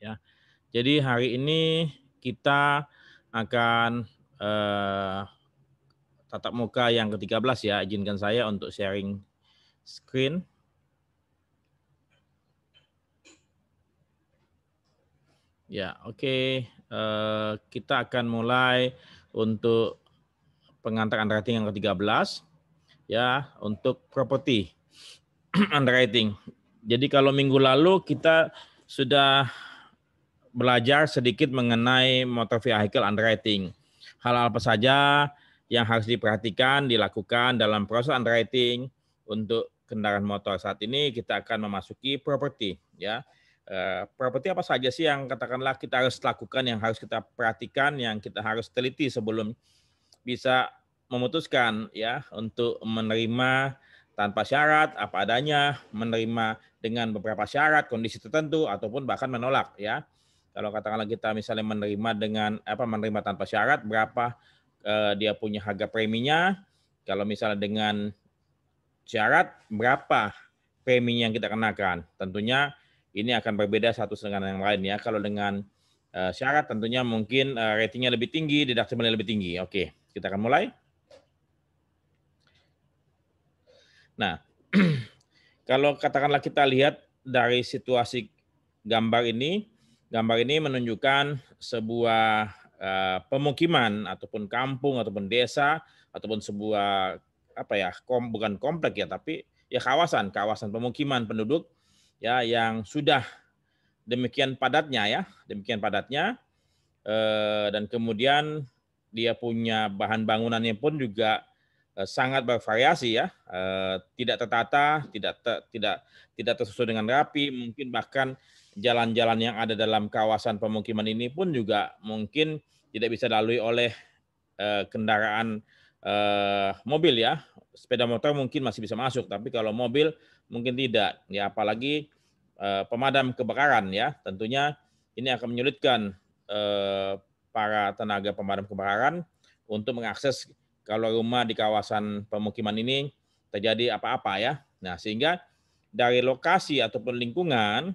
ya. Jadi hari ini kita akan tatap muka yang ke-13 ya. Izinkan saya untuk sharing screen. Ya, oke. Kita akan mulai untuk pengantar underwriting yang ke-13 ya, untuk property underwriting. Jadi kalau minggu lalu kita sudah belajar sedikit mengenai motor vehicle underwriting. Hal apa saja yang harus diperhatikan, dilakukan dalam proses underwriting untuk kendaraan motor. Saat ini kita akan memasuki property, ya. Property apa saja sih yang katakanlah kita harus lakukan, yang harus kita perhatikan, yang kita harus teliti sebelum bisa memutuskan ya untuk menerima tanpa syarat apa adanya, menerima dengan beberapa syarat, kondisi tertentu ataupun bahkan menolak ya. Kalau katakanlah kita misalnya menerima dengan menerima tanpa syarat, berapa dia punya harga preminya. Kalau misalnya dengan syarat, berapa preminya yang kita kenakan. Tentunya ini akan berbeda satu dengan yang lain ya. Kalau dengan syarat tentunya mungkin ratingnya lebih tinggi, deductible-nya lebih tinggi. Oke, kita akan mulai. Nah, kalau katakanlah kita lihat dari situasi gambar ini menunjukkan sebuah pemukiman ataupun kampung ataupun desa ataupun sebuah bukan komplek ya, tapi ya kawasan pemukiman penduduk ya yang sudah demikian padatnya dan kemudian dia punya bahan bangunannya pun juga sangat bervariasi ya, tidak tertata, tidak tersusun dengan rapi, mungkin bahkan jalan-jalan yang ada dalam kawasan pemukiman ini pun juga mungkin tidak bisa dilalui oleh kendaraan mobil ya. Sepeda motor mungkin masih bisa masuk, tapi kalau mobil mungkin tidak. Ya apalagi pemadam kebakaran ya, tentunya ini akan menyulitkan para tenaga pemadam kebakaran untuk mengakses kalau rumah di kawasan pemukiman ini terjadi apa-apa ya. Nah, sehingga dari lokasi ataupun lingkungan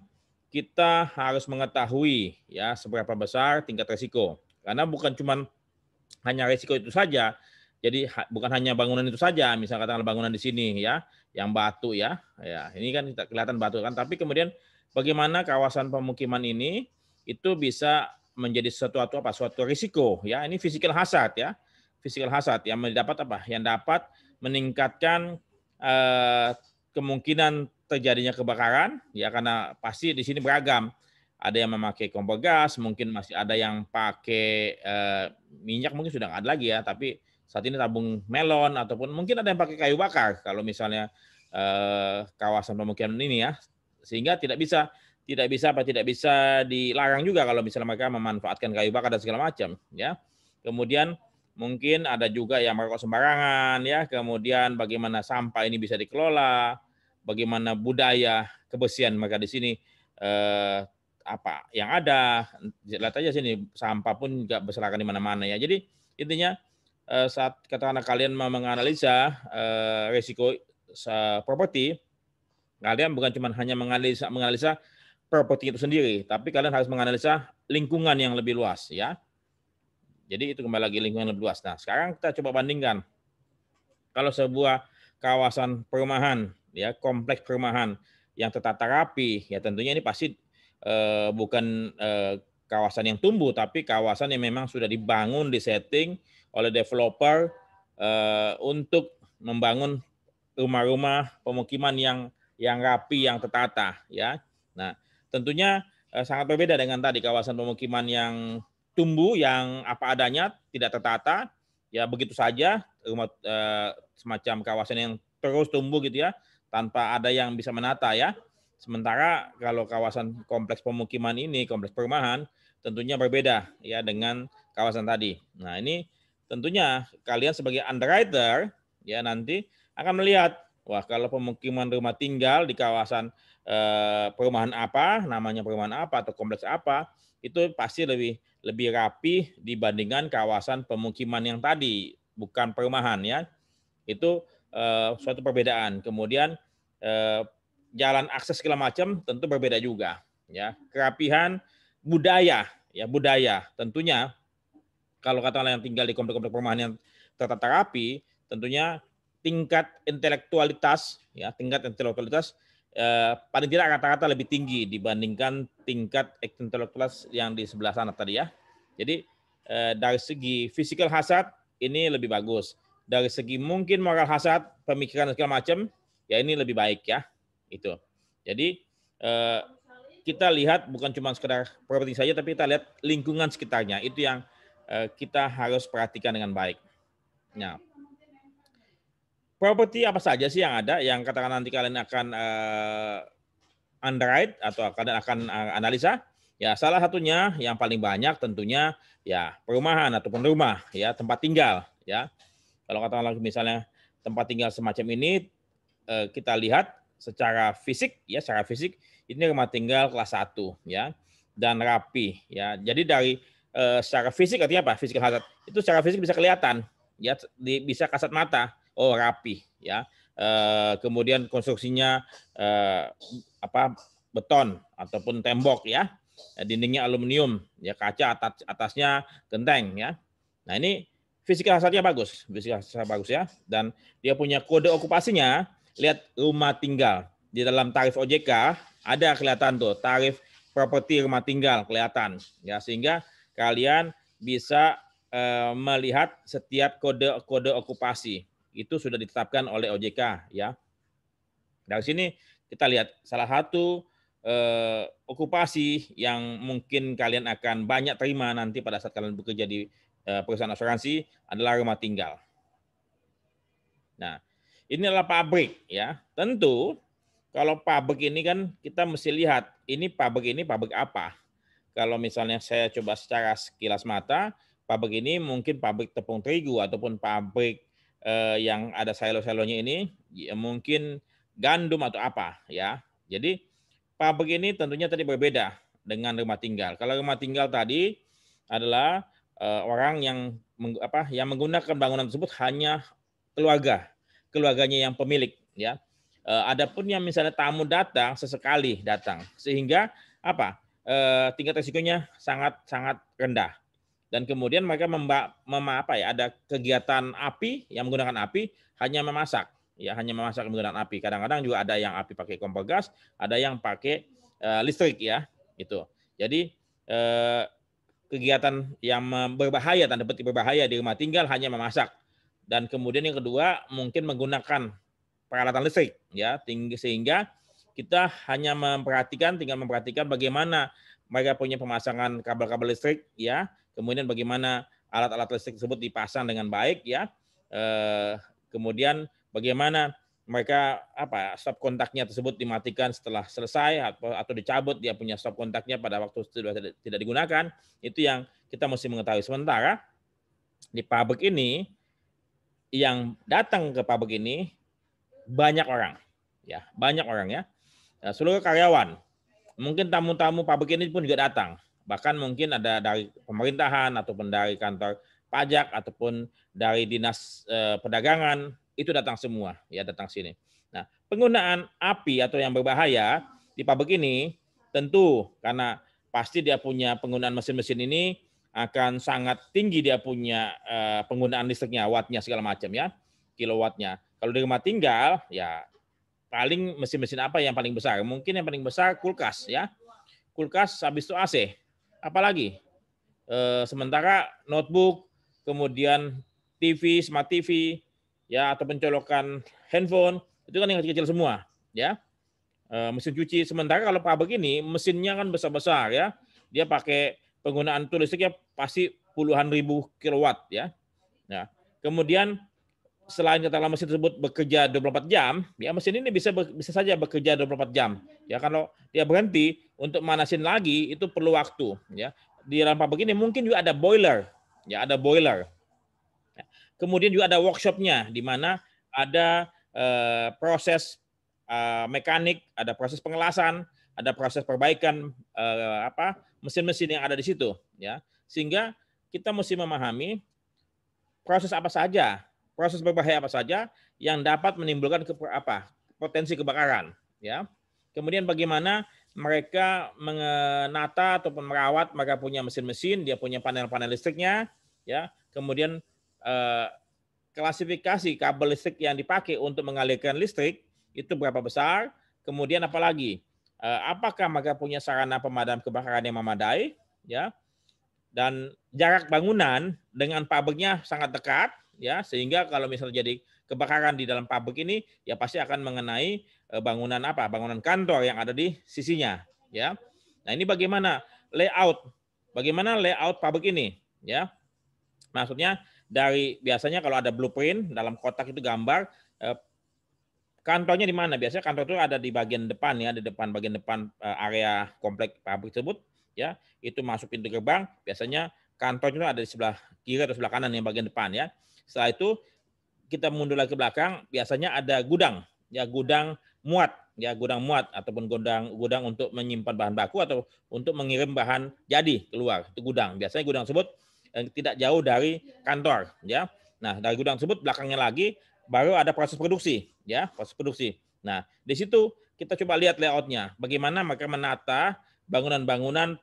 kita harus mengetahui ya seberapa besar tingkat risiko. Karena bukan cuma hanya risiko itu saja. Jadi bukan hanya bangunan itu saja, misalnya katakanlah bangunan di sini ya, yang batu ya. Ya, ini kan kelihatan batu kan, tapi kemudian bagaimana kawasan pemukiman ini itu bisa menjadi suatu risiko ya. Ini physical hazard ya. Physical hazard yang mendapat apa? Yang dapat meningkatkan kemungkinan terjadinya kebakaran ya, karena pasti di sini beragam. Ada yang memakai kompor gas, mungkin masih ada yang pakai minyak, mungkin sudah nggak ada lagi ya, tapi saat ini tabung melon ataupun mungkin ada yang pakai kayu bakar kalau misalnya kawasan pemukiman ini ya, sehingga tidak bisa dilarang juga kalau misalnya mereka memanfaatkan kayu bakar dan segala macam ya. Kemudian mungkin ada juga yang merokok sembarangan ya, kemudian bagaimana sampah ini bisa dikelola, bagaimana budaya kebersihan mereka di sini apa yang ada, lihat aja sini sampah pun juga berserakan di mana-mana ya. Jadi intinya saat katakanlah kalian mau menganalisa risiko properti, kalian bukan cuma hanya menganalisa properti itu sendiri, tapi kalian harus menganalisa lingkungan yang lebih luas ya. Jadi itu kembali lagi lingkungan yang lebih luas. Nah, sekarang kita coba bandingkan kalau sebuah kawasan perumahan ya, kompleks perumahan yang tertata rapi ya, tentunya ini pasti bukan kawasan yang tumbuh, tapi kawasan yang memang sudah dibangun, disetting oleh developer untuk membangun rumah-rumah pemukiman yang rapi, yang tertata ya. Nah, tentunya sangat berbeda dengan tadi kawasan pemukiman yang tumbuh, yang apa adanya, tidak tertata, ya begitu saja rumah semacam kawasan yang terus tumbuh gitu ya, tanpa ada yang bisa menata ya. Sementara kalau kawasan kompleks pemukiman ini, kompleks perumahan, tentunya berbeda ya dengan kawasan tadi. Nah, ini tentunya kalian sebagai underwriter ya nanti akan melihat, wah kalau pemukiman rumah tinggal di kawasan perumahan apa, namanya perumahan apa atau kompleks apa, itu pasti lebih rapi dibandingkan kawasan pemukiman yang tadi, bukan perumahan ya. Itu suatu perbedaan. Kemudian jalan akses segala macam tentu berbeda juga ya. Kerapihan budaya, ya budaya. Tentunya kalau katakanlah yang tinggal di komplek-komplek perumahan yang tertata rapi, tentunya tingkat intelektualitas, paling tidak rata-rata lebih tinggi dibandingkan tingkat intelektualitas yang di sebelah sana tadi ya. Jadi dari segi physical hazard ini lebih bagus. Dari segi mungkin moral hazard, pemikiran segala macam, ya ini lebih baik ya. Itu. Jadi kita lihat bukan cuma sekedar properti saja, tapi kita lihat lingkungan sekitarnya. Itu yang kita harus perhatikan dengan baik. Nah, properti apa saja sih yang ada yang katakan nanti kalian akan underwrite atau kalian akan analisa? Ya, salah satunya yang paling banyak tentunya ya perumahan ataupun rumah, ya tempat tinggal, ya. Kalau katakanlah misalnya tempat tinggal semacam ini kita lihat secara fisik, ya secara fisik ini rumah tinggal kelas 1, ya, dan rapi, ya. Jadi dari secara fisik artinya apa? Physical hazard itu secara fisik bisa kelihatan, ya, bisa kasat mata. Oh rapi, ya. Kemudian konstruksinya beton ataupun tembok, ya. Dindingnya aluminium, ya kaca atasnya genteng, ya. Nah ini physical hazardnya bagus, ya. Dan dia punya kode okupasinya. Lihat rumah tinggal di dalam tarif OJK ada kelihatan tuh tarif properti rumah tinggal kelihatan, ya sehingga kalian bisa melihat setiap kode okupasi itu sudah ditetapkan oleh OJK, ya. Dari sini kita lihat salah satu okupasi yang mungkin kalian akan banyak terima nanti pada saat kalian bekerja di perusahaan asuransi adalah rumah tinggal. Nah, ini adalah pabrik, ya. Tentu kalau pabrik ini kan kita mesti lihat ini pabrik apa. Kalau misalnya saya coba secara sekilas mata, pabrik ini mungkin pabrik tepung terigu ataupun pabrik yang ada silo-silonya ini ya mungkin gandum atau apa, ya. Jadi pabrik ini tentunya tadi berbeda dengan rumah tinggal. Kalau rumah tinggal tadi adalah orang yang menggunakan bangunan tersebut hanya keluarganya yang pemilik, ya. Adapun yang misalnya tamu datang sesekali datang, sehingga tingkat risikonya sangat rendah. Dan kemudian mereka ada kegiatan api yang menggunakan api hanya memasak, ya hanya memasak menggunakan api. Kadang-kadang juga ada yang api pakai kompor gas, ada yang pakai listrik, ya itu. Jadi kegiatan yang berbahaya, tanda petik berbahaya di rumah tinggal hanya memasak. Dan kemudian yang kedua mungkin menggunakan peralatan listrik, ya, sehingga kita hanya tinggal memperhatikan bagaimana mereka punya pemasangan kabel-kabel listrik, ya, kemudian bagaimana alat-alat listrik tersebut dipasang dengan baik, ya, kemudian bagaimana mereka stop kontaknya tersebut dimatikan setelah selesai atau dicabut dia punya stop kontaknya pada waktu sudah tidak digunakan. Itu yang kita mesti mengetahui. Sementara di pabrik ini yang datang ke pabrik ini banyak orang, ya banyak orang, ya. Seluruh karyawan, mungkin tamu-tamu pabrik ini pun juga datang, bahkan mungkin ada dari pemerintahan ataupun dari kantor pajak ataupun dari dinas perdagangan itu datang semua, ya datang sini. Nah penggunaan api atau yang berbahaya di pabrik ini tentu karena pasti dia punya penggunaan mesin-mesin ini akan sangat tinggi, dia punya penggunaan listriknya, wattnya segala macam, ya, kilowattnya. Kalau di rumah tinggal, ya paling mesin-mesin apa yang paling besar? Mungkin yang paling besar kulkas, ya. Kulkas habis itu AC. Apalagi? Sementara notebook, kemudian TV, smart TV, ya atau pencolokan handphone, itu kan yang kecil-kecil semua, ya. Mesin cuci. Sementara kalau pabrik ini mesinnya kan besar-besar, ya. Dia pakai penggunaan listriknya pasti puluhan ribu kilowatt, ya. Nah, kemudian selain katakanlah mesin tersebut bekerja 24 jam, ya mesin ini bisa saja bekerja 24 jam. Ya kalau dia berhenti untuk manasin lagi itu perlu waktu, ya. Di dalam pabrik ini mungkin juga ada boiler, ya ada boiler. Kemudian juga ada workshopnya di mana ada proses mekanik, ada proses pengelasan, ada proses perbaikan mesin-mesin yang ada di situ, ya. Sehingga kita mesti memahami proses berbahaya apa saja yang dapat menimbulkan potensi kebakaran, ya. Kemudian bagaimana mereka menata ataupun merawat, mereka punya mesin-mesin, dia punya panel-panel listriknya, ya. Kemudian klasifikasi kabel listrik yang dipakai untuk mengalirkan listrik itu berapa besar, kemudian apalagi apakah mereka punya sarana pemadam kebakaran yang memadai, ya, dan jarak bangunan dengan pabriknya sangat dekat, ya, sehingga kalau misalnya jadi kebakaran di dalam pabrik ini, ya pasti akan mengenai bangunan apa, bangunan kantor yang ada di sisinya, ya. Nah ini bagaimana layout pabrik ini, ya. Maksudnya dari biasanya kalau ada blueprint dalam kotak itu gambar kantornya di mana? Biasanya kantor itu ada di bagian depan ya, di depan bagian depan area komplek pabrik tersebut ya. Itu masuk pintu gerbang, biasanya kantornya itu ada di sebelah kiri atau sebelah kanan yang bagian depan ya. Setelah itu kita mundur lagi ke belakang, biasanya ada gudang, ya gudang muat, ya gudang muat ataupun gudang untuk menyimpan bahan baku atau untuk mengirim bahan jadi keluar. Itu gudang. Biasanya gudang tersebut tidak jauh dari kantor, ya. Nah, dari gudang tersebut belakangnya lagi baru ada proses produksi, ya, proses produksi. Nah, di situ kita coba lihat layoutnya, bagaimana mereka menata bangunan-bangunan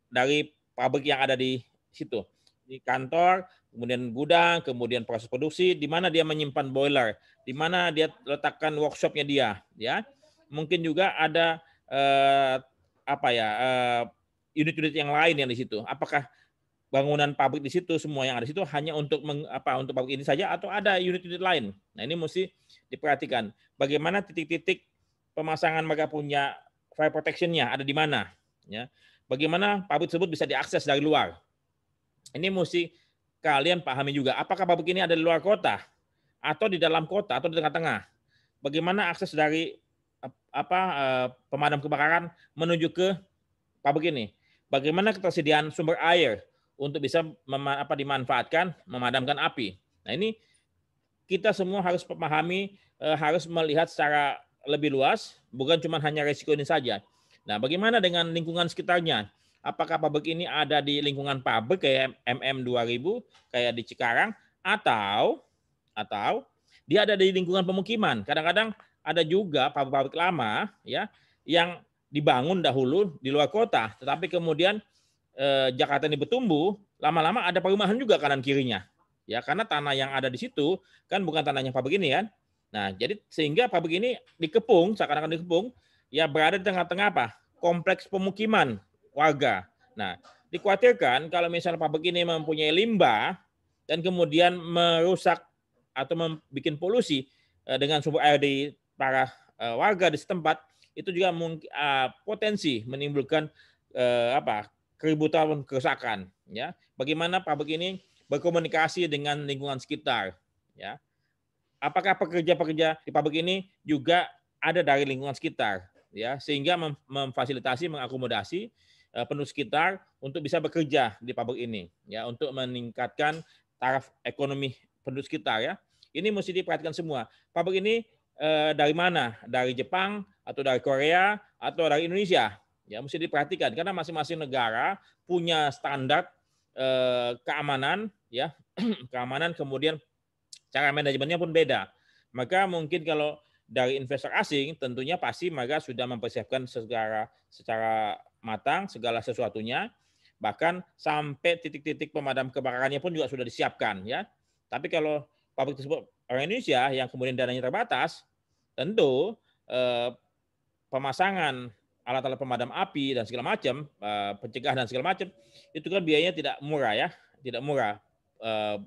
dari pabrik yang ada di situ, di kantor, kemudian gudang, kemudian proses produksi, di mana dia menyimpan boiler, di mana dia letakkan workshopnya dia, ya. Mungkin juga ada unit-unit yang lain yang di situ. Apakah bangunan pabrik di situ semua yang ada di situ hanya untuk untuk pabrik ini saja atau ada unit-unit lain? Nah ini mesti diperhatikan. Bagaimana titik-titik pemasangan mereka punya fire protection-nya ada di mana? Ya. Bagaimana pabrik tersebut bisa diakses dari luar? Ini mesti kalian pahami juga. Apakah pabrik ini ada di luar kota atau di dalam kota atau di tengah-tengah? Bagaimana akses dari pemadam kebakaran menuju ke pabrik ini? Bagaimana ketersediaan sumber air untuk bisa dimanfaatkan memadamkan api? Nah ini kita semua harus memahami, harus melihat secara lebih luas, bukan cuma hanya resiko ini saja. Nah, bagaimana dengan lingkungan sekitarnya? Apakah pabrik ini ada di lingkungan pabrik kayak MM2000, kayak di Cikarang, atau dia ada di lingkungan pemukiman? Kadang-kadang ada juga pabrik-pabrik lama ya yang dibangun dahulu di luar kota, tetapi kemudian Jakarta ini bertumbuh, lama-lama ada perumahan juga kanan kirinya. Ya, karena tanah yang ada di situ kan bukan tanahnya pabrik ini kan. Nah, jadi sehingga pabrik ini dikepung, seakan-akan dikepung, ya berada di tengah-tengah apa? Kompleks pemukiman warga. Nah, dikhawatirkan kalau misalnya pabrik ini mempunyai limbah dan kemudian merusak atau membuat polusi dengan sumber air di para warga di setempat, itu juga potensi menimbulkan keributan, kerusakan. Ya, bagaimana pabrik ini berkomunikasi dengan lingkungan sekitar, ya. Apakah pekerja-pekerja di pabrik ini juga ada dari lingkungan sekitar, ya, sehingga memfasilitasi, mengakomodasi penduduk sekitar untuk bisa bekerja di pabrik ini, ya, untuk meningkatkan taraf ekonomi penduduk sekitar, ya. Ini mesti diperhatikan semua. Pabrik ini dari mana? Dari Jepang atau dari Korea atau dari Indonesia? Ya, mesti diperhatikan karena masing-masing negara punya standar keamanan, ya, keamanan, kemudian cara manajemennya pun beda. Maka mungkin kalau dari investor asing tentunya pasti mereka sudah mempersiapkan secara matang segala sesuatunya, bahkan sampai titik-titik pemadam kebakarannya pun juga sudah disiapkan ya. Tapi kalau pabrik tersebut orang Indonesia yang kemudian dananya terbatas, tentu pemasangan alat-alat pemadam api dan segala macam, pencegahan dan segala macam, itu kan biayanya tidak murah ya, tidak murah.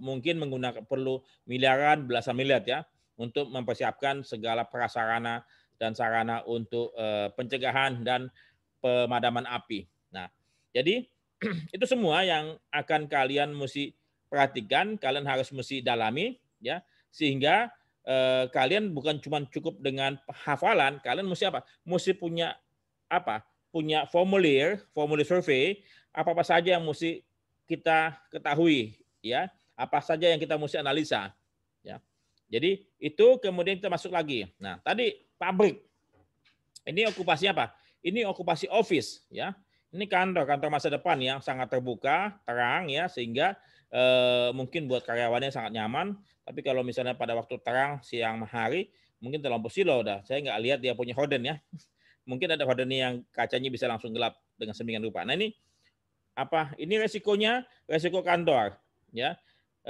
Mungkin menggunakan perlu miliaran, belasan miliar ya, untuk mempersiapkan segala prasarana dan sarana untuk pencegahan dan pemadaman api. Nah, jadi itu semua yang akan kalian mesti perhatikan, kalian harus mesti dalami, ya, sehingga kalian bukan cuma cukup dengan hafalan, kalian mesti apa? Mesti punya apa? Punya formulir survei, apa-apa saja yang mesti kita ketahui, ya. Apa saja yang kita mesti analisa, ya. Jadi itu kemudian kita masuk lagi. Nah, tadi pabrik. Ini okupasi apa? Ini okupasi office, ya. Ini kantor masa depan yang sangat terbuka, terang ya, sehingga mungkin buat karyawannya sangat nyaman. Tapi kalau misalnya pada waktu terang siang hari, mungkin terlampau silau udah. Saya nggak lihat dia punya horden ya. mungkin ada hordenya yang kacanya bisa langsung gelap dengan sedemikian rupa. Nah ini apa? Ini resikonya, resiko kantor, ya.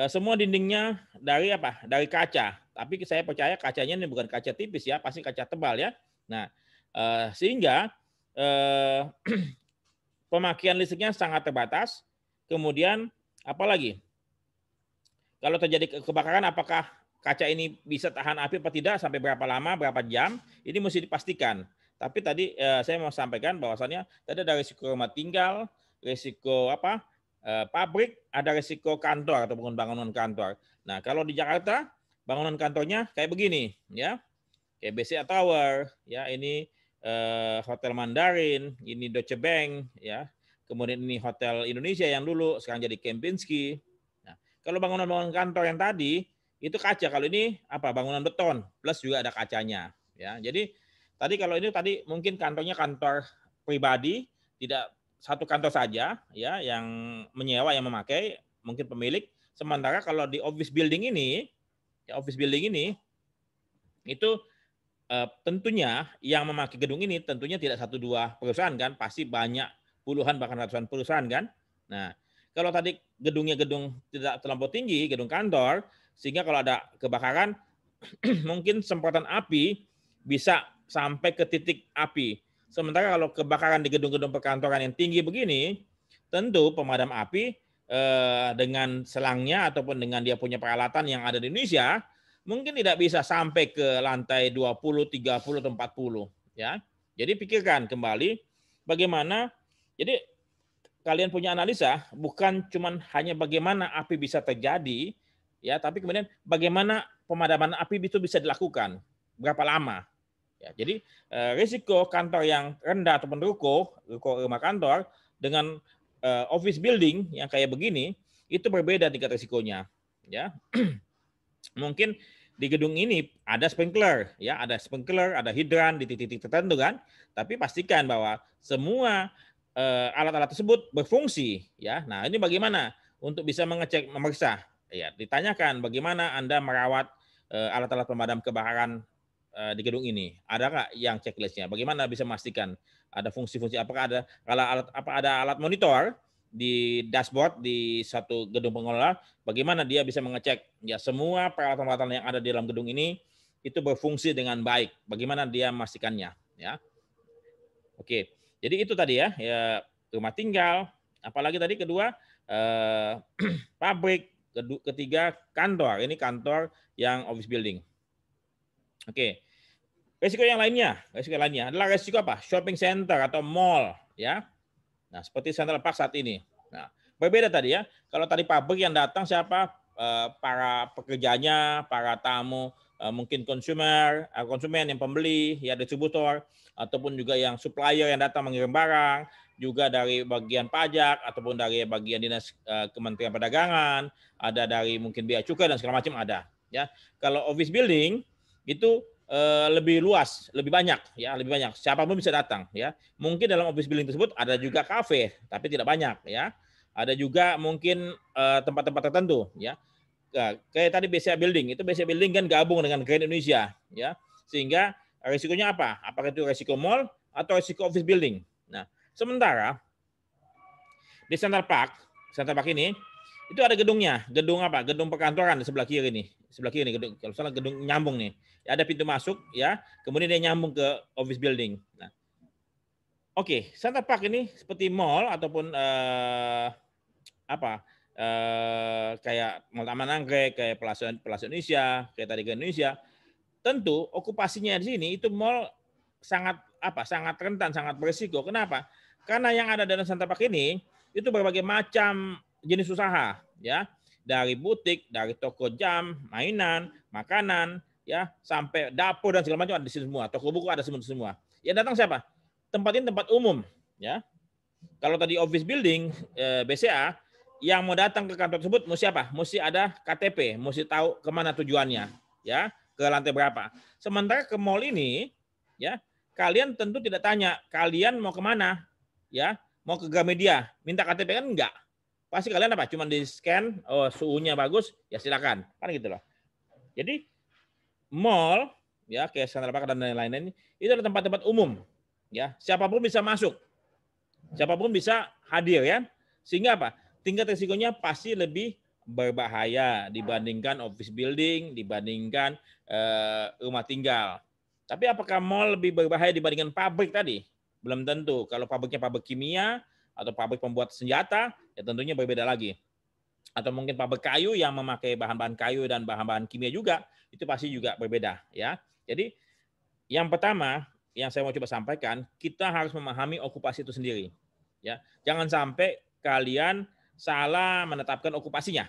Semua dindingnya dari apa? Dari kaca. Tapi saya percaya kacanya ini bukan kaca tipis ya, pasti kaca tebal ya. Nah, sehingga pemakaian listriknya sangat terbatas. Kemudian apalagi? Kalau terjadi kebakaran, apakah kaca ini bisa tahan api atau tidak, sampai berapa lama, berapa jam, ini mesti dipastikan. Tapi tadi saya mau sampaikan bahwasannya tadi ada risiko rumah tinggal, risiko apa, pabrik, ada risiko kantor ataupun bangunan kantor. Nah kalau di Jakarta bangunan kantornya kayak begini, ya, kayak BCA Tower, ya ini Hotel Mandarin, ini Deutsche Bank, ya, kemudian ini Hotel Indonesia yang dulu sekarang jadi Kempinski. Kalau bangunan-bangunan kantor yang tadi itu kaca, kalau ini apa? Bangunan beton plus juga ada kacanya, ya. Jadi tadi kalau ini tadi mungkin kantornya kantor pribadi, tidak satu kantor saja, ya, yang menyewa, yang memakai, mungkin pemilik. Sementara kalau di office building ini, ya, office building ini itu tentunya yang memakai gedung ini tentunya tidak satu dua perusahaan kan, pasti banyak puluhan bahkan ratusan perusahaan kan. Nah, kalau tadi gedungnya gedung tidak terlampau tinggi, gedung kantor, sehingga kalau ada kebakaran mungkin semprotan api bisa sampai ke titik api. Sementara kalau kebakaran di gedung-gedung perkantoran yang tinggi begini, tentu pemadam api dengan selangnya ataupun dengan dia punya peralatan yang ada di Indonesia, mungkin tidak bisa sampai ke lantai 20, 30, atau 40. Ya. Jadi pikirkan kembali bagaimana, jadi kalian punya analisa bukan cuman hanya bagaimana api bisa terjadi, ya, tapi kemudian bagaimana pemadaman api itu bisa dilakukan, berapa lama. Ya, jadi risiko kantor yang rendah ataupun ruko rumah kantor dengan office building yang kayak begini itu berbeda tingkat risikonya. Ya, mungkin di gedung ini ada sprinkler, ya, ada sprinkler, ada hidran di titik-titik tertentu kan, tapi pastikan bahwa semua alat-alat tersebut berfungsi, ya. Nah, ini bagaimana untuk bisa mengecek, memeriksa, ya, ditanyakan bagaimana Anda merawat alat-alat pemadam kebakaran di gedung ini. Ada nggak yang checklistnya? Bagaimana bisa memastikan ada fungsi-fungsi? Apakah ada kalau alat apa ada alat monitor di dashboard di satu gedung pengelola? Bagaimana dia bisa mengecek ya semua peralatan-peralatan yang ada di dalam gedung ini itu berfungsi dengan baik? Bagaimana dia memastikannya? Ya, oke. Jadi itu tadi ya, ya rumah tinggal, apalagi tadi kedua pabrik, ketiga kantor. Ini kantor yang office building. Oke. Resiko yang lainnya adalah resiko apa? Shopping center atau mall, ya. Nah, seperti Central Park saat ini. Nah, berbeda tadi ya. Kalau tadi pabrik yang datang siapa? Para pekerjanya, para tamu, mungkin konsumen yang pembeli, ya distributor, ataupun juga yang supplier yang datang mengirim barang, juga dari bagian pajak ataupun dari bagian dinas Kementerian Perdagangan, ada dari mungkin bea cukai dan segala macam ada. Ya, kalau office building itu lebih luas, lebih banyak, ya, lebih banyak. Siapapun bisa datang, ya. Mungkin dalam office building tersebut ada juga kafe, tapi tidak banyak, ya. Ada juga mungkin tempat-tempat tertentu, ya. Nah, kayak tadi BCA Building, itu BCA Building kan gabung dengan Grand Indonesia, ya. Sehingga risikonya apa? Apakah itu risiko mall atau risiko office building? Nah, sementara di Central Park ini itu ada gedungnya, gedung apa? Gedung perkantoran di sebelah kiri nih. Sebelah kiri nih, gedung, kalau salah gedung nyambung nih. Ada pintu masuk, ya. Kemudian dia nyambung ke office building. Nah, oke, Central Park ini seperti mall ataupun apa? Kayak Mall Taman Anggrek, kayak Plaza Indonesia, kayak tadi ke Indonesia. Tentu okupasinya di sini itu mall sangat apa? Sangat rentan, sangat berisiko. Kenapa? Karena yang ada dalam Central Park ini itu berbagai macam jenis usaha, ya, dari butik, dari toko jam, mainan, makanan, ya, sampai dapur dan segala macam ada di sini semua. Toko buku ada semua. Yang datang siapa? Tempat ini tempat umum, ya. Kalau tadi office building BCA, yang mau datang ke kantor tersebut mesti apa? Mesti ada KTP, mesti tahu kemana tujuannya, ya, ke lantai berapa. Sementara ke mall ini, ya, kalian tentu tidak tanya kalian mau kemana, ya, mau ke Gramedia, minta KTP kan enggak. Pasti kalian apa? Cuma di scan, oh suhunya bagus, ya silakan, kan gitu loh. Jadi mall, ya, kayak Central Park dan lain-lain itu adalah tempat-tempat umum, Ya, siapapun bisa masuk. Siapapun bisa hadir ya. Sehingga apa? Tingkat risikonya pasti lebih berbahaya dibandingkan office building, dibandingkan rumah tinggal. Tapi apakah mall lebih berbahaya dibandingkan pabrik tadi? Belum tentu. Kalau pabriknya pabrik kimia atau pabrik pembuat senjata, ya tentunya berbeda lagi. Atau mungkin pabrik kayu yang memakai bahan-bahan kayu dan bahan-bahan kimia juga, itu pasti juga berbeda ya. Jadi yang pertama yang saya mau coba sampaikan, kita harus memahami okupasi itu sendiri. Ya, jangan sampai kalian salah menetapkan okupasinya.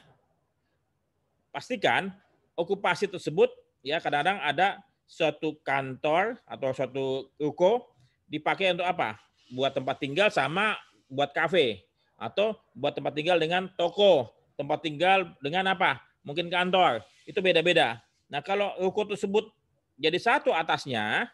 Pastikan okupasi tersebut ya kadang-kadang ada suatu kantor atau suatu ruko dipakai untuk apa? Buat tempat tinggal sama buat kafe atau buat tempat tinggal dengan toko, tempat tinggal dengan apa? Mungkin kantor. Itu beda-beda. Nah, kalau ruko tersebut jadi satu atapnya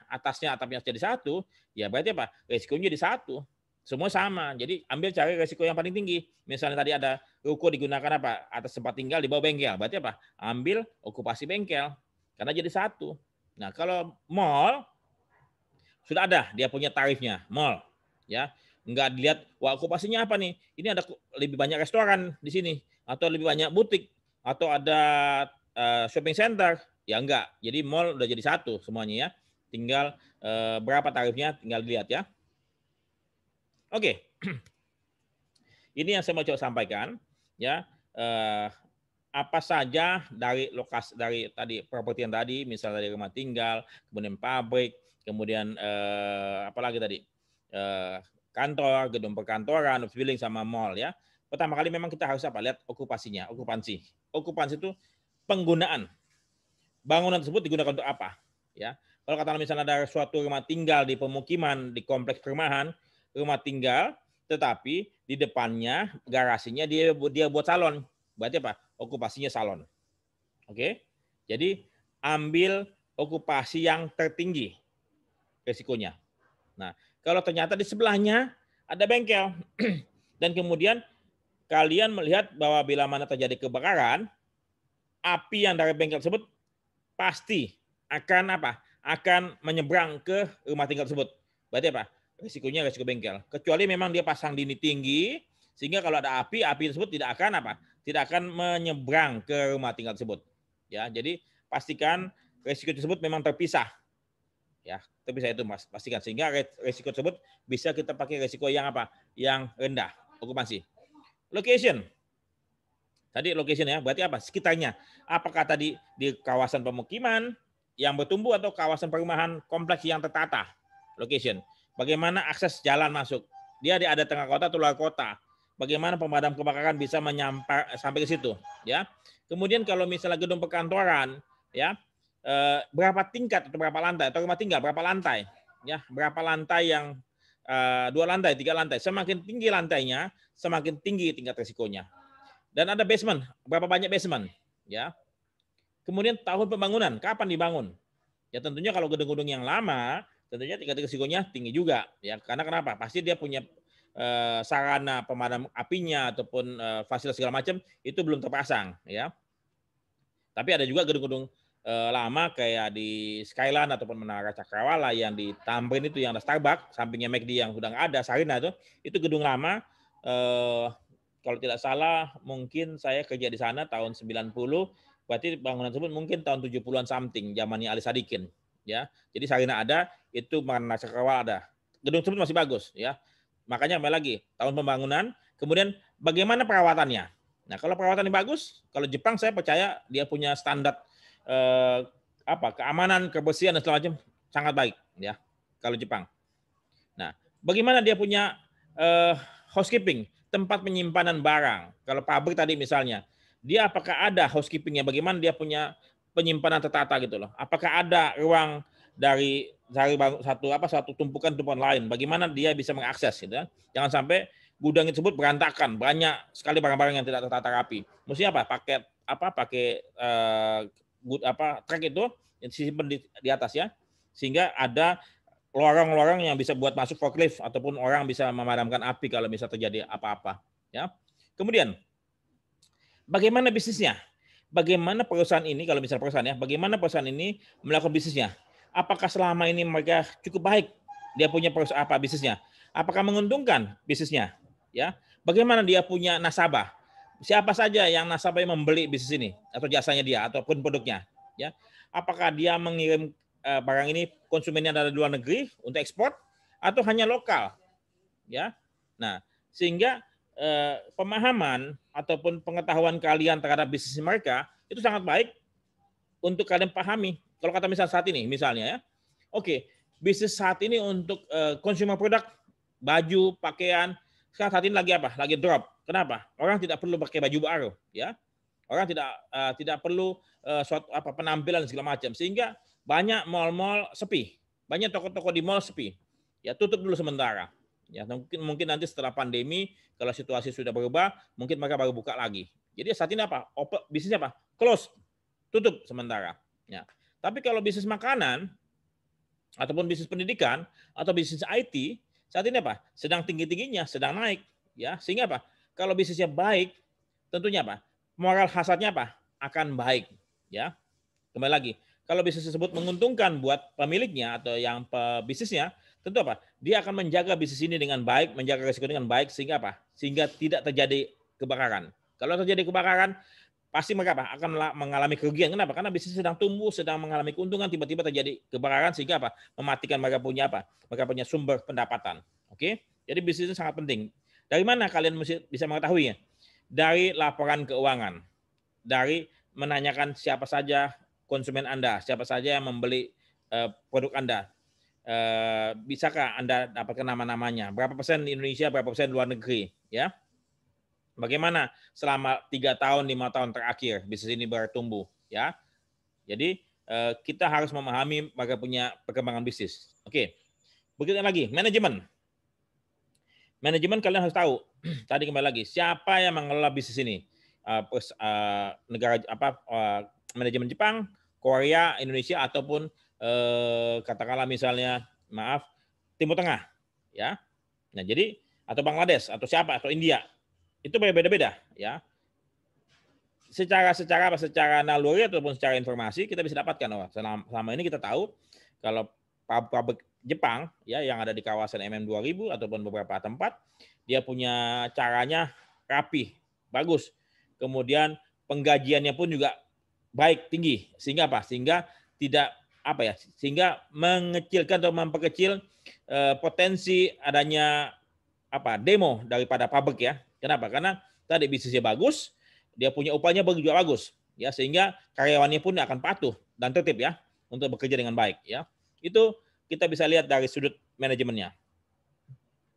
jadi satu, ya berarti apa? Resikonya jadi satu. Semua sama. Jadi ambil cari resiko yang paling tinggi. Misalnya tadi ada ruko digunakan apa? Atas tempat tinggal di bawah bengkel. Berarti apa? Ambil okupasi bengkel. Karena jadi satu. Nah, kalau mall sudah ada dia punya tarifnya, mall. Ya. Enggak dilihat wah okupasinya apa nih? Ini ada lebih banyak restoran di sini atau lebih banyak butik atau ada shopping center. Ya enggak. Jadi mall udah jadi satu semuanya ya. Tinggal berapa tarifnya tinggal dilihat ya. Oke. Ini yang saya mau coba sampaikan ya. Apa saja dari lokasi dari tadi properti yang tadi, misalnya dari rumah tinggal, kemudian pabrik, kemudian apalagi tadi kantor, gedung perkantoran, office building sama mall ya. Pertama kali memang kita harus apa? Lihat okupasinya, okupansi. Okupansi itu penggunaan. Bangunan tersebut digunakan untuk apa? Ya. Kalau katakan misalnya ada suatu rumah tinggal di pemukiman, di kompleks perumahan, rumah tinggal, tetapi di depannya garasinya dia buat salon. Berarti apa? Okupasinya salon. Oke? Jadi ambil okupasi yang tertinggi resikonya. Nah, kalau ternyata di sebelahnya ada bengkel dan kemudian kalian melihat bahwa bila mana terjadi kebakaran, api yang dari bengkel tersebut pasti akan apa? Akan menyeberang ke rumah tinggal tersebut. Berarti apa? Risikonya risiko bengkel. Kecuali memang dia pasang dinding tinggi, sehingga kalau ada api tersebut tidak akan apa? Tidak akan menyeberang ke rumah tinggal tersebut. Ya, jadi pastikan risiko tersebut memang terpisah. Ya, terpisah itu Mas, pastikan sehingga risiko tersebut bisa kita pakai risiko yang apa? Yang rendah, okupansi. Location. Tadi location ya, berarti apa? Sekitarnya. Apakah tadi di kawasan pemukiman yang bertumbuh atau kawasan perumahan kompleks yang tertata? Location. Bagaimana akses jalan masuk? Dia ada tengah kota atau luar kota. Bagaimana pemadam kebakaran bisa sampai ke situ? Ya. Kemudian kalau misalnya gedung perkantoran, ya berapa tingkat atau berapa lantai? Atau rumah tinggal berapa lantai? Ya, berapa lantai yang 2 lantai, 3 lantai? Semakin tinggi lantainya, semakin tinggi tingkat risikonya. Dan ada basement, berapa banyak basement, ya. Kemudian tahun pembangunan, kapan dibangun? Ya tentunya kalau gedung-gedung yang lama, tentunya tingkat risikonya tinggi juga, ya. Karena kenapa? Pasti dia punya sarana pemadam apinya ataupun fasilitas segala macam itu belum terpasang, ya. Tapi ada juga gedung-gedung lama kayak di Skyline ataupun Menara Cakrawala yang di Tamrin itu yang ada Starbucks, sampingnya McD yang sudah nggak ada, Sarina itu gedung lama. Kalau tidak salah mungkin saya kerja di sana tahun 90, berarti bangunan tersebut mungkin tahun 70-an something, zamannya Ali Sadikin. Ya, jadi Sarina ada, itu Menara Cakrawala ada. Gedung tersebut masih bagus, ya. Makanya kembali lagi tahun pembangunan, kemudian bagaimana perawatannya. Nah, kalau perawatannya bagus, kalau Jepang saya percaya dia punya standar keamanan, kebersihan dan segala macam sangat baik, ya. Kalau Jepang. Nah, bagaimana dia punya housekeeping, tempat penyimpanan barang. Kalau pabrik tadi misalnya, dia apakah ada housekeepingnya? Bagaimana dia punya penyimpanan tertata gitu loh? Apakah ada ruang dari satu tumpukan lain? Bagaimana dia bisa mengakses gitu ya? Jangan sampai gudang tersebut berantakan, banyak sekali barang-barang yang tidak tertata rapi. Mestinya pakai truk itu yang disimpan di atas ya, sehingga ada lorong-lorong yang bisa buat masuk forklift ataupun orang bisa memadamkan api kalau bisa terjadi apa-apa ya. Kemudian bagaimana bisnisnya? Bagaimana perusahaan ini kalau misalnya perusahaan ya, bagaimana perusahaan ini melakukan bisnisnya? Apakah selama ini mereka cukup baik dia punya bisnisnya? Apakah menguntungkan bisnisnya? Ya, bagaimana dia punya nasabah? Siapa saja yang nasabah yang membeli bisnis ini atau jasanya dia ataupun produknya? Ya, apakah dia mengirim barang ini konsumennya dari luar negeri untuk ekspor atau hanya lokal? Ya, nah sehingga pemahaman ataupun pengetahuan kalian terhadap bisnis mereka itu sangat baik untuk kalian pahami. Kalau kata misal saat ini, misalnya ya, oke, bisnis saat ini untuk consumer product, baju, pakaian, sekarang saat ini lagi apa? Lagi drop. Kenapa? Orang tidak perlu pakai baju baru, ya. Orang tidak perlu suatu penampilan segala macam, sehingga banyak mal-mal sepi, banyak toko-toko di mal sepi. Ya tutup dulu sementara. Ya mungkin nanti setelah pandemi, kalau situasi sudah berubah, mungkin mereka baru buka lagi. Jadi saat ini apa? Bisnisnya apa? Close, tutup sementara. Ya. Tapi kalau bisnis makanan ataupun bisnis pendidikan atau bisnis IT saat ini apa? Sedang tinggi-tingginya, sedang naik, ya. Sehingga apa? Kalau bisnisnya baik, tentunya apa? Moral hazardnya apa? Akan baik, ya. Kembali lagi, kalau bisnis tersebut menguntungkan buat pemiliknya atau yang pebisnisnya, tentu apa? Dia akan menjaga bisnis ini dengan baik, menjaga risiko dengan baik, sehingga apa? Sehingga tidak terjadi kebakaran. Kalau terjadi kebakaran, pasti mereka apa? Akan mengalami kerugian. Kenapa? Karena bisnis sedang tumbuh, sedang mengalami keuntungan, tiba-tiba terjadi kebakaran sehingga apa? Mematikan mereka punya apa? Mereka punya sumber pendapatan. Oke? Jadi bisnis itu sangat penting. Dari mana kalian bisa mengetahuinya? Dari laporan keuangan. Dari menanyakan siapa saja konsumen Anda, siapa saja yang membeli produk Anda. Bisakah Anda dapatkan nama-namanya? Berapa persen di Indonesia, berapa persen luar negeri, ya? Bagaimana selama 3 tahun, 5 tahun terakhir bisnis ini bertumbuh, ya. Jadi kita harus memahami bagaimana punya perkembangan bisnis. Oke. Berikutnya lagi, manajemen. Manajemen kalian harus tahu. Tadi kembali lagi, siapa yang mengelola bisnis ini? Negara manajemen Jepang, Korea, Indonesia ataupun katakanlah misalnya Timur Tengah, ya. Nah, jadi atau Bangladesh atau siapa atau India. Itu berbeda-beda, ya. Secara naluri ataupun secara informasi kita bisa dapatkan, selama ini kita tahu kalau pabrik Jepang ya yang ada di kawasan MM2000 ataupun beberapa tempat dia punya caranya rapi, bagus. Kemudian penggajiannya pun juga baik, tinggi. Sehingga apa? Sehingga tidak sehingga mengecilkan atau memperkecil potensi adanya demo daripada pabrik, ya. Kenapa? Karena tadi bisnisnya bagus, dia punya upahnya juga bagus, ya, sehingga karyawannya pun akan patuh dan tertib, ya, untuk bekerja dengan baik, ya. Itu kita bisa lihat dari sudut manajemennya.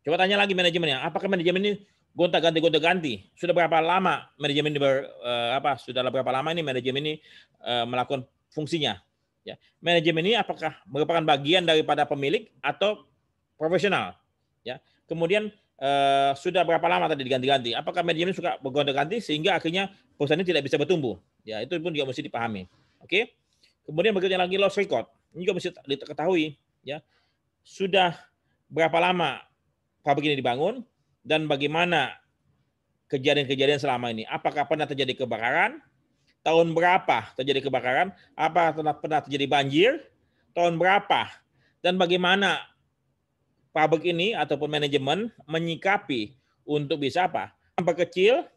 Coba tanya lagi manajemennya, apakah manajemen ini gonta-ganti? Sudah berapa lama manajemen ini manajemen ini melakukan fungsinya? Ya. Manajemen ini apakah merupakan bagian daripada pemilik atau profesional? Ya. Kemudian sudah berapa lama tadi diganti-ganti? Apakah manajemen suka bergonta-ganti sehingga akhirnya perusahaan ini tidak bisa bertumbuh? Ya, itu pun juga mesti dipahami. Oke. Kemudian berikutnya lagi loss record. Ini juga mesti diketahui, ya. Sudah berapa lama pabrik ini dibangun dan bagaimana kejadian-kejadian selama ini? Apakah pernah terjadi kebakaran? Tahun berapa terjadi kebakaran? Apa pernah terjadi banjir? Tahun berapa? Dan bagaimana pabrik ini ataupun manajemen menyikapi untuk bisa memperkecil,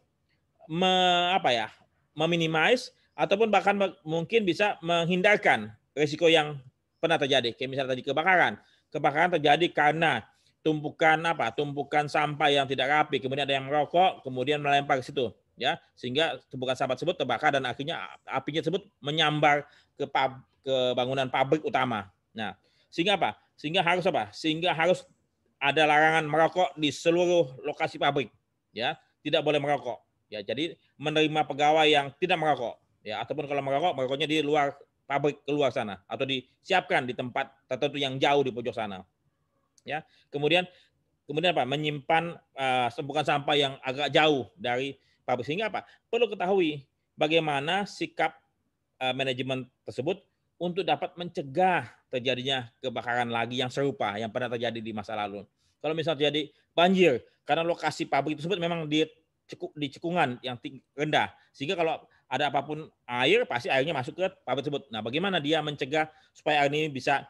meminimize ataupun bahkan mungkin bisa menghindarkan risiko yang pernah terjadi. Kayak misalnya tadi kebakaran. Kebakaran terjadi karena tumpukan sampah yang tidak rapi, kemudian ada yang merokok, kemudian melempar ke situ, ya, sehingga tumpukan sampah tersebut terbakar dan akhirnya apinya tersebut menyambar ke bangunan pabrik utama. Nah, sehingga Sehingga harus ada larangan merokok di seluruh lokasi pabrik, ya, tidak boleh merokok, ya. Jadi menerima pegawai yang tidak merokok, ya, ataupun kalau merokoknya di luar pabrik, keluar sana atau disiapkan di tempat tertentu yang jauh di pojok sana. Ya, kemudian menyimpan tumpukan sampah yang agak jauh dari pabrik, sehingga perlu ketahui bagaimana sikap manajemen tersebut untuk dapat mencegah terjadinya kebakaran lagi yang serupa yang pernah terjadi di masa lalu. Kalau misalnya terjadi banjir karena lokasi pabrik tersebut memang di cekungan yang rendah, sehingga kalau ada apapun air pasti airnya masuk ke pabrik tersebut. Nah, bagaimana dia mencegah supaya air ini bisa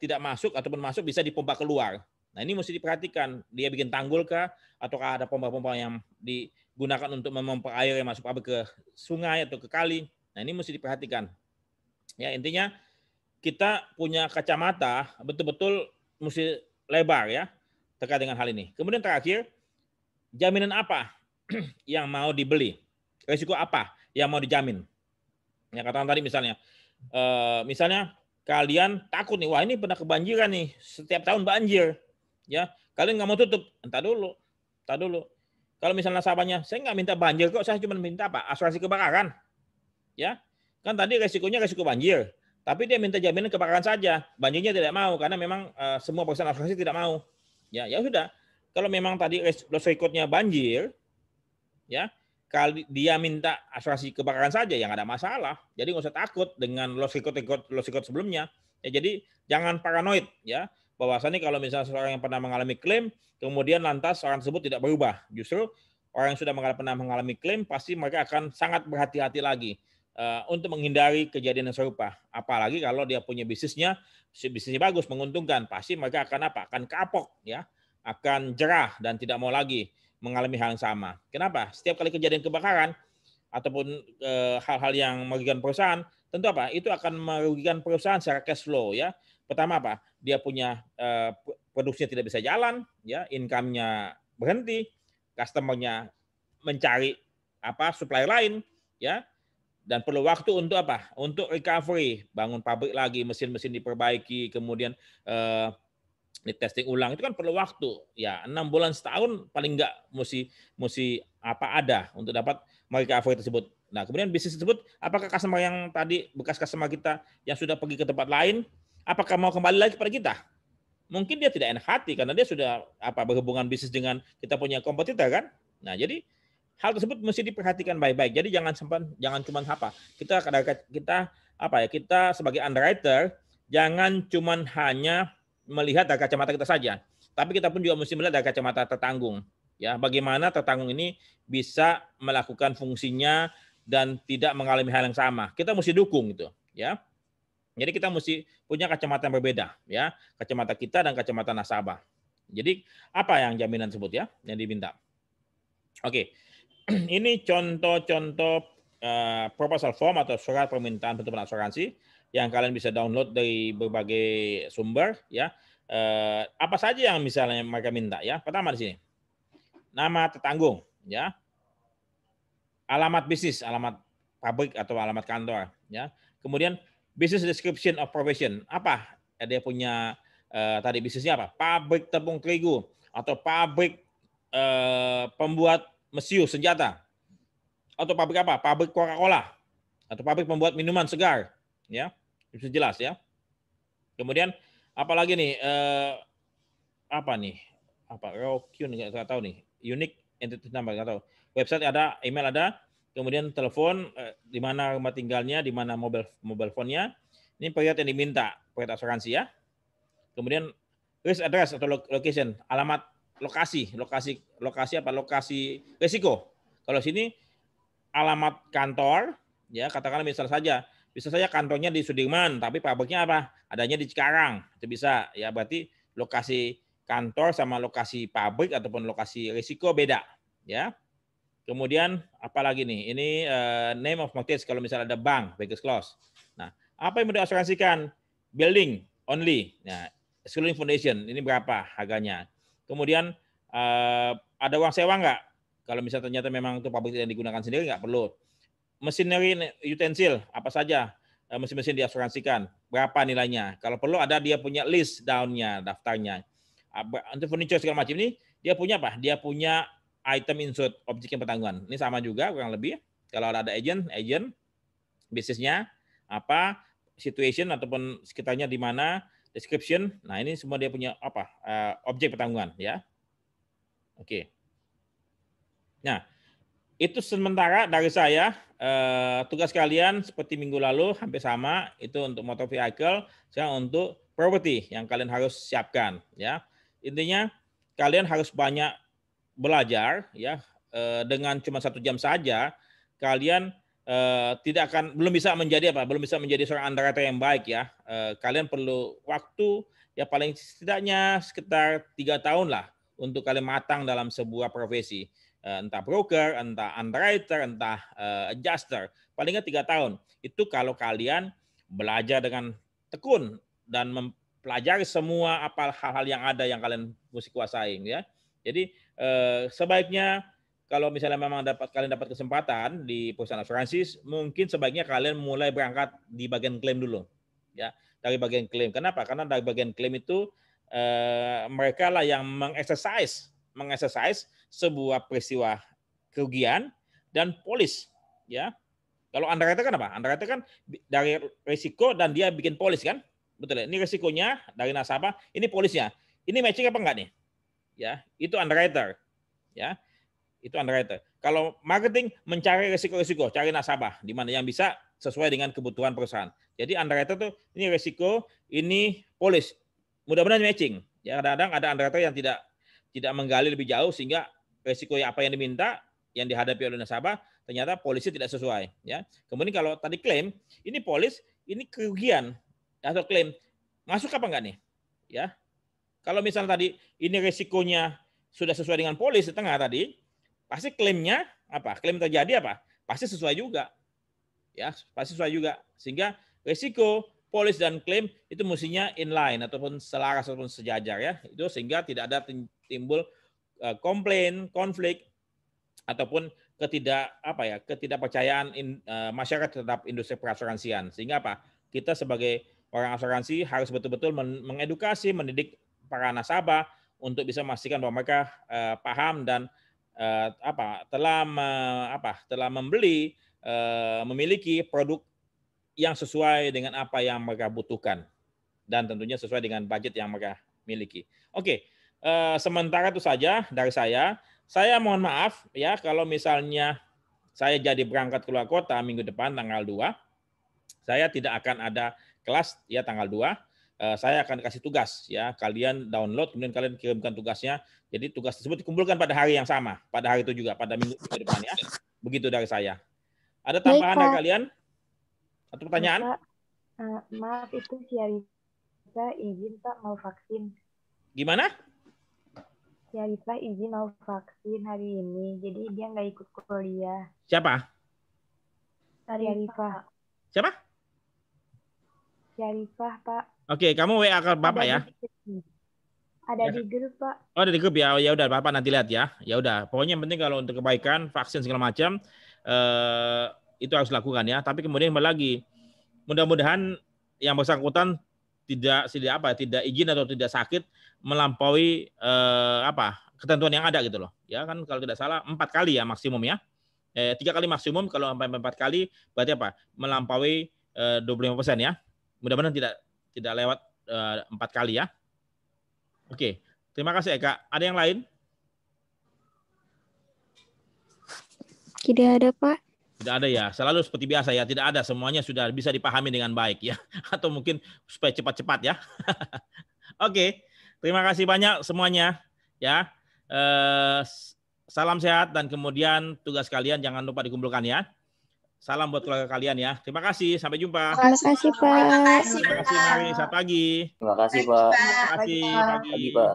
tidak masuk ataupun masuk bisa dipompa keluar. Nah, ini mesti diperhatikan. Dia bikin tanggul kah, ataukah ada pompa-pompa yang digunakan untuk memompa air yang masuk ke sungai atau ke kali. Nah, ini mesti diperhatikan. Ya, intinya kita punya kacamata betul-betul mesti lebar ya terkait dengan hal ini. Kemudian terakhir, jaminan apa yang mau dibeli? Risiko apa yang mau dijamin? Ya, katakan tadi misalnya kalian takut nih, wah ini pernah kebanjiran nih, setiap tahun banjir. Ya, kalian nggak mau tutup, entar dulu. Kalau misalnya nasabahnya, saya nggak minta banjir kok, saya cuma minta apa? Asuransi kebakaran. Ya, kan tadi resikonya resiko banjir, tapi dia minta jaminan kebakaran saja. Banjirnya tidak mau karena memang semua perusahaan asuransi tidak mau. Ya, ya sudah. Kalau memang tadi loss record-nya banjir, ya, kalau dia minta asuransi kebakaran saja ya nggak ada masalah. Jadi nggak usah takut dengan loss record sebelumnya. Ya, jadi jangan paranoid ya. Bahwasannya kalau misalnya seorang yang pernah mengalami klaim, kemudian lantas orang tersebut tidak berubah. Justru orang yang sudah pernah mengalami klaim pasti mereka akan sangat berhati-hati lagi untuk menghindari kejadian yang serupa. Apalagi kalau dia punya bisnisnya bagus, menguntungkan, pasti mereka akan apa? Akan kapok ya, akan jerah dan tidak mau lagi mengalami hal yang sama. Kenapa? Setiap kali kejadian kebakaran ataupun hal-hal yang merugikan perusahaan, tentu apa? Itu akan merugikan perusahaan secara cash flow ya. Pertama apa? Dia punya produksinya tidak bisa jalan, ya, income-nya berhenti, customer-nya mencari supplier lain, ya, dan perlu waktu untuk apa? Untuk recovery, bangun pabrik lagi, mesin-mesin diperbaiki, kemudian di testing ulang, itu kan perlu waktu ya 6 bulan setahun paling enggak mesti ada untuk dapat recovery tersebut. Nah, kemudian bisnis tersebut, apakah customer yang tadi bekas customer kita yang sudah pergi ke tempat lain, apakah mau kembali lagi kepada kita? Mungkin dia tidak enak hati karena dia sudah berhubungan bisnis dengan kita punya kompetitor kan. Nah, jadi hal tersebut mesti diperhatikan baik-baik. Jadi jangan cuma kita sebagai underwriter jangan cuma hanya melihat dari kacamata kita saja, tapi kita pun juga mesti melihat dari kacamata tertanggung. Ya, bagaimana tertanggung ini bisa melakukan fungsinya dan tidak mengalami hal yang sama. Kita mesti dukung itu, ya. Jadi kita mesti punya kacamata yang berbeda, ya, kacamata kita dan kacamata nasabah. Jadi apa yang jaminan tersebut ya yang diminta? Oke, ini contoh-contoh proposal form atau surat permintaan penutupan asuransi yang kalian bisa download dari berbagai sumber ya. Apa saja yang misalnya mereka minta ya. Pertama di sini. Nama tertanggung ya. Alamat bisnis, alamat pabrik atau alamat kantor ya. Kemudian business description of profession. Apa? Dia punya tadi bisnisnya apa? Pabrik tepung terigu atau pabrik pembuat mesiu senjata. Atau pabrik apa? Pabrik Coca-Cola atau pabrik pembuat minuman segar ya. Bisa jelas ya. Kemudian apalagi nih Rockyun nggak tahu nih, unique entity number nggak tahu, website ada, email ada, kemudian telepon di mana rumah tinggalnya, di mana mobile phone-nya, ini period yang diminta, period asuransi ya. Kemudian risk address atau location, alamat lokasi risiko. Kalau sini alamat kantor ya, katakanlah bisa saja kantornya di Sudirman tapi pabriknya adanya di Cikarang, itu bisa ya, berarti lokasi kantor sama lokasi pabrik ataupun lokasi risiko beda ya. Kemudian apalagi nih, ini name of mortgage kalau misalnya ada bank, bankers clause. Nah, apa yang mau diasuransikan? Building only. Nah, excluding foundation, ini berapa harganya? Kemudian ada uang sewa nggak? Kalau misalnya ternyata memang itu pabrik yang digunakan sendiri, nggak perlu. Machinery utensil, apa saja mesin-mesin diasuransikan, berapa nilainya? Kalau perlu ada dia punya list down-nya, daftarnya. Untuk furniture segala macam ini, dia punya apa? Dia punya item insured, objek yang bertanggungan. Ini sama juga kurang lebih. Kalau ada agent, bisnisnya apa, situation ataupun sekitarnya di mana, description. Nah, ini semua dia punya objek bertanggungan ya. Oke. Nah, itu sementara dari saya. Tugas kalian seperti minggu lalu hampir sama, itu untuk motor vehicle, sekarang untuk property yang kalian harus siapkan ya. Intinya kalian harus banyak belajar ya, dengan cuma 1 jam saja kalian belum bisa menjadi seorang underwriter yang baik ya. Kalian perlu waktu ya paling setidaknya sekitar 3 tahun lah untuk kalian matang dalam sebuah profesi. Entah broker, entah underwriter, entah adjuster. Paling nggak 3 tahun. Itu kalau kalian belajar dengan tekun dan mempelajari semua hal-hal yang ada yang kalian mesti kuasain ya. Jadi sebaiknya kalau misalnya memang kalian dapat kesempatan di perusahaan asuransi, mungkin sebaiknya kalian mulai berangkat di bagian klaim dulu, ya dari bagian klaim. Kenapa? Karena dari bagian klaim itu mereka lah yang mengexercise sebuah peristiwa kerugian dan polis, ya. Kalau underwriter kan apa? Underwriter kan dari risiko dan dia bikin polis kan, betul ya? Ini risikonya dari nasabah, ini polisnya. Ini matching apa enggak nih? Ya, itu underwriter, ya. Itu underwriter. Kalau marketing mencari risiko-risiko, cari nasabah di mana yang bisa sesuai dengan kebutuhan perusahaan. Jadi underwriter tuh ini risiko, ini polis. Mudah-mudahan matching. Ya kadang-kadang ada underwriter yang tidak menggali lebih jauh sehingga risiko apa yang diminta yang dihadapi oleh nasabah ternyata polisi tidak sesuai. Ya. Kemudian kalau tadi klaim, ini polis, ini kerugian atau klaim masuk apa enggak nih? Ya. Kalau misalnya tadi ini risikonya sudah sesuai dengan polis di tengah tadi, pasti klaimnya apa? Klaim terjadi apa? Pasti sesuai juga. Ya, pasti sesuai juga. Sehingga risiko, polis dan klaim itu mestinya inline ataupun selaras ataupun sejajar ya. Itu sehingga tidak ada timbul komplain, konflik ataupun ketidakpercayaan masyarakat terhadap industri perasuransian. Sehingga apa? Kita sebagai orang asuransi harus betul-betul mengedukasi, mendidik para nasabah untuk bisa memastikan bahwa mereka paham dan telah membeli memiliki produk yang sesuai dengan apa yang mereka butuhkan dan tentunya sesuai dengan budget yang mereka miliki. Oke, sementara itu saja dari saya. Saya mohon maaf ya kalau misalnya saya jadi berangkat keluar kota minggu depan tanggal 2, saya tidak akan ada kelas ya tanggal 2. Saya akan kasih tugas ya, kalian download kemudian kalian kirimkan tugasnya. Jadi tugas tersebut dikumpulkan pada hari yang sama, pada hari itu juga, pada minggu depan ya. Begitu dari saya. Ada tambahan dari kalian atau pertanyaan? Pak, maaf itu si Arifah izin Pak mau vaksin. Gimana? Si Arifah izin mau vaksin hari ini, jadi dia nggak ikut kuliah. Siapa? Arifah. Siapa? Si Arifah Pak. Oke, kamu WA ke Bapak ya? Ada di grup Pak. Oh, ada di grup ya. Ya udah, Bapak nanti lihat ya. Ya udah, pokoknya yang penting kalau untuk kebaikan vaksin segala macam itu harus dilakukan ya. Tapi kemudian lagi, mudah-mudahan yang bersangkutan tidak izin atau tidak sakit melampaui ketentuan yang ada gitu loh. Ya kan kalau tidak salah 4 kali ya maksimum ya. 3 kali maksimum, kalau sampai 4 kali berarti apa? Melampaui 25% ya. Mudah-mudahan tidak lewat 4 kali ya. Oke, terima kasih Eka. Ada yang lain? Tidak ada, Pak. Tidak ada ya. Selalu seperti biasa ya. Tidak ada. Semuanya sudah bisa dipahami dengan baik ya. Atau mungkin supaya cepat-cepat ya. Oke, terima kasih banyak semuanya ya. Salam sehat dan kemudian tugas kalian jangan lupa dikumpulkan ya. Salam buat keluarga kalian ya. Terima kasih. Sampai jumpa. Terima kasih, Pak. Terima kasih, Mari. Selamat pagi. Terima kasih, Pak. Terima kasih pagi. Pagi, Pak.